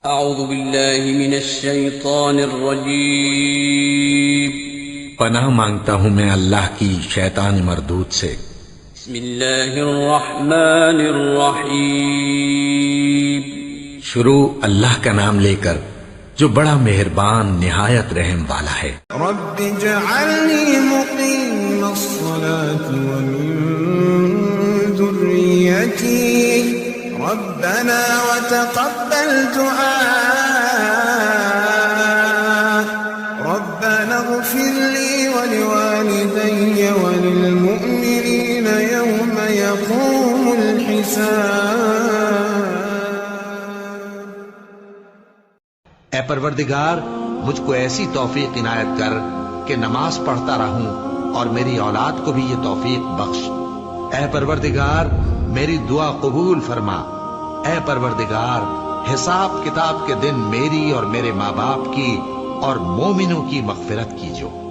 اعوذ باللہ من الشیطان الرجیم پناہ مانگتا ہوں میں اللہ کی شیطان مردود سے۔ بسم اللہ الرحمن الرحیم شروع اللہ کا نام لے کر جو بڑا مہربان نہایت رحم والا ہے۔ رب اجعلنی مقیم الصلاة ومن ذریتی ربنا وتقبل دعاء ربنا اغفر لي ولوالدي وللمؤمنين يوم يقوم الحساب۔ اے پروردگار مجھ کو ایسی توفیق عنایت کر کہ نماز پڑھتا رہوں اور میری اولاد کو بھی یہ توفیق بخش۔ اے پروردگار میری دعا قبول فرما۔ اے پروردگار حساب کتاب کے دن میری اور میرے ماں باپ کی اور مومنوں کی مغفرت کیجو۔